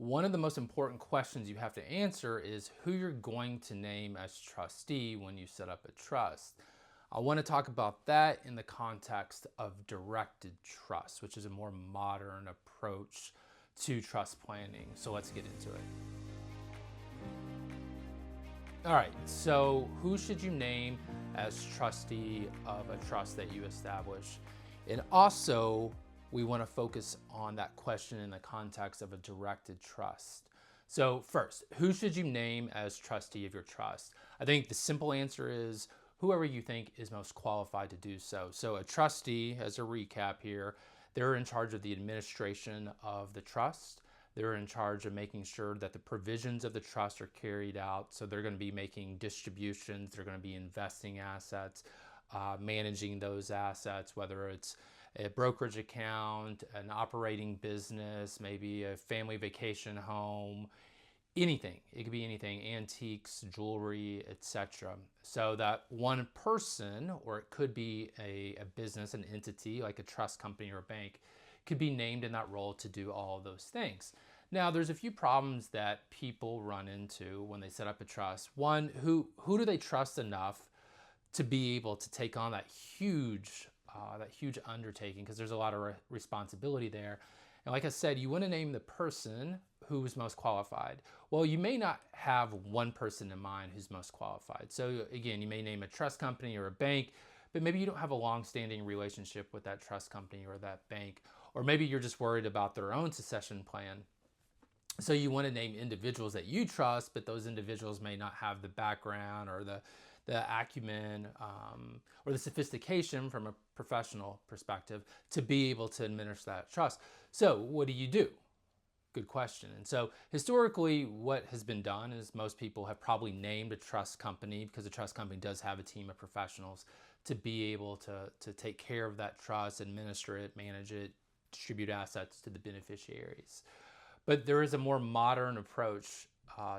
one of the most important questions you have to answer is who you're going to name as trustee when you set up a trust. I want to talk about that in the context of directed trust, which is a more modern approach to trust planning. So let's get into it. All right, so who should you name as trustee of a trust that you establish? And also, we want to focus on that question in the context of a directed trust. So first, who should you name as trustee of your trust? I think the simple answer is whoever you think is most qualified to do so. So a trustee, as a recap here, they're in charge of the administration of the trust. They're in charge of making sure that the provisions of the trust are carried out. So they're going to be making distributions, they're going to be investing assets, managing those assets, whether it's a brokerage account, an operating business, maybe a family vacation home, anything. It could be anything, antiques, jewelry, etc. So that one person, or it could be a business, an entity like a trust company or a bank, could be named in that role to do all of those things. Now, there's a few problems that people run into when they set up a trust. One, who do they trust enough to be able to take on that huge undertaking, because there's a lot of responsibility there. And like I said, you want to name the person who's most qualified. Well, you may not have one person in mind who's most qualified. So again, you may name a trust company or a bank, but maybe you don't have a long-standing relationship with that trust company or that bank, or maybe you're just worried about their own succession plan. So you want to name individuals that you trust, but those individuals may not have the background or the acumen or the sophistication from a professional perspective to be able to administer that trust. So what do? Good question. And so historically, what has been done is most people have probably named a trust company, because a trust company does have a team of professionals to be able to take care of that trust, administer it, manage it, distribute assets to the beneficiaries. But there is a more modern approach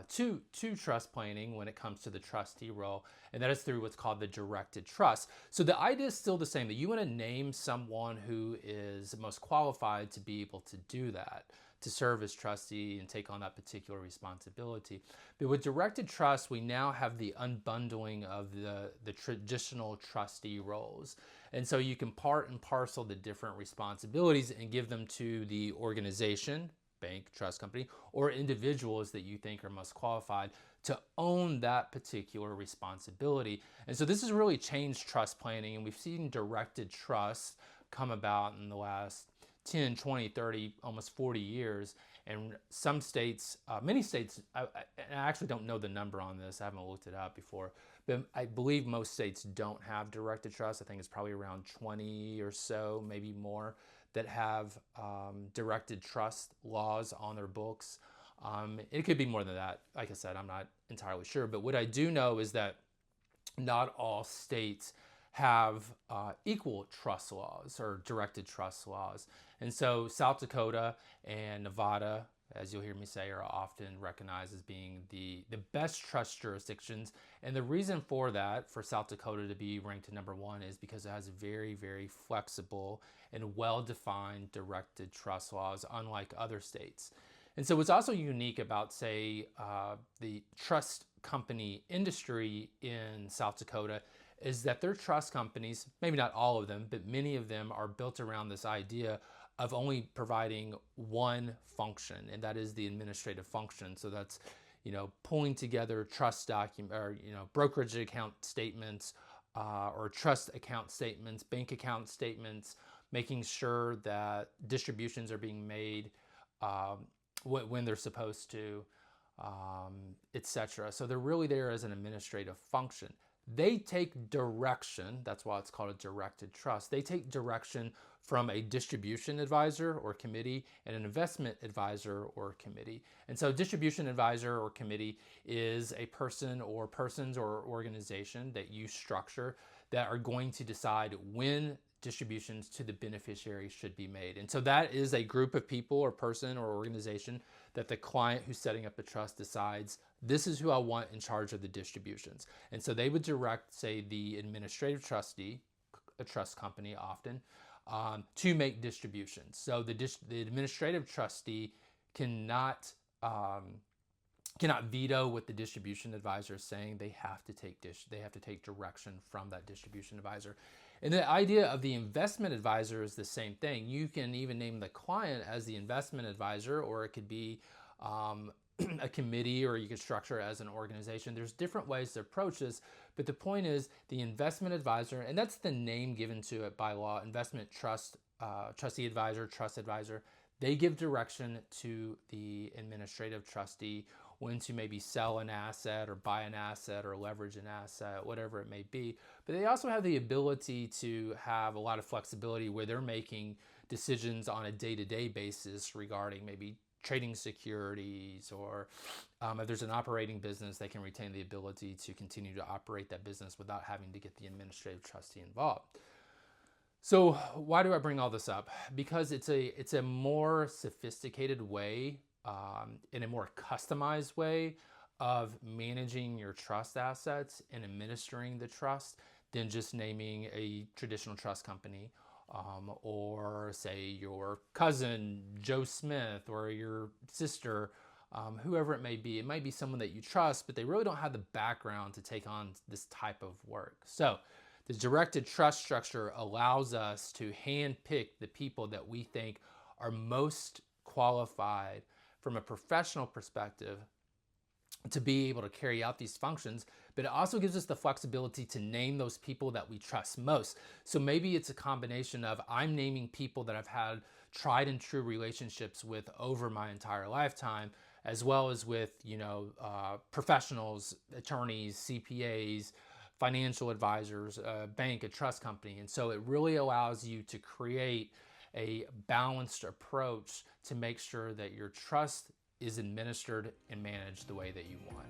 to trust planning when it comes to the trustee role, and that is through what's called the directed trust. So the idea is still the same, that you want to name someone who is most qualified to be able to do that, to serve as trustee and take on that particular responsibility. But with directed trust, we now have the unbundling of the traditional trustee roles. And so you can part and parcel the different responsibilities and give them to the organization, bank, trust company, or individuals that you think are most qualified to own that particular responsibility. And so this has really changed trust planning, and we've seen directed trust come about in the last 10, 20, 30, almost 40 years. And some states, many states, I actually don't know the number on this, I haven't looked it up before, but I believe most states don't have directed trust. I think it's probably around 20 or so, maybe more, that have directed trust laws on their books. It could be more than that. Like I said, I'm not entirely sure. But what I do know is that not all states have equal trust laws or directed trust laws. And so South Dakota and Nevada, as you'll hear me say, are often recognized as being the best trust jurisdictions. And the reason for that, for South Dakota to be ranked at number one, is because it has very, very flexible and well-defined directed trust laws, unlike other states. And so what's also unique about, say, the trust company industry in South Dakota is that their trust companies, maybe not all of them, but many of them are built around this idea of only providing one function, and that is the administrative function. So that's, pulling together trust document, or brokerage account statements, or trust account statements, bank account statements, making sure that distributions are being made when they're supposed to, etc. So they're really there as an administrative function. They take direction, that's why it's called a directed trust. They take direction from a distribution advisor or committee and an investment advisor or committee. And so distribution advisor or committee is a person or persons or organization that you structure that are going to decide when distributions to the beneficiary should be made. And so that is a group of people or person or organization that the client who's setting up the trust decides, this is who I want in charge of the distributions. And so they would direct, say, the administrative trustee, a trust company often, to make distributions. So the administrative trustee cannot cannot veto what the distribution advisor is saying. They have to take direction from that distribution advisor. And the idea of the investment advisor is the same thing. You can even name the client as the investment advisor, or it could be a committee, or you could structure it as an organization. There's different ways to approach this, but the point is the investment advisor, and that's the name given to it by law, investment trust, trustee advisor, trust advisor. They give direction to the administrative trustee when to maybe sell an asset or buy an asset or leverage an asset, whatever it may be. But they also have the ability to have a lot of flexibility where they're making decisions on a day-to-day basis regarding maybe trading securities, or if there's an operating business, they can retain the ability to continue to operate that business without having to get the administrative trustee involved. So why do I bring all this up? Because it's a more sophisticated way, in a more customized way of managing your trust assets and administering the trust than just naming a traditional trust company, or say your cousin Joe Smith, or your sister, whoever it may be. It might be someone that you trust, but they really don't have the background to take on this type of work. So the directed trust structure allows us to handpick the people that we think are most qualified from a professional perspective to be able to carry out these functions, but it also gives us the flexibility to name those people that we trust most. So maybe it's a combination of I'm naming people that I've had tried and true relationships with over my entire lifetime, as well as with, professionals, attorneys, CPAs, financial advisors, a bank, a trust company. And so it really allows you to create a balanced approach to make sure that your trust is administered and managed the way that you want.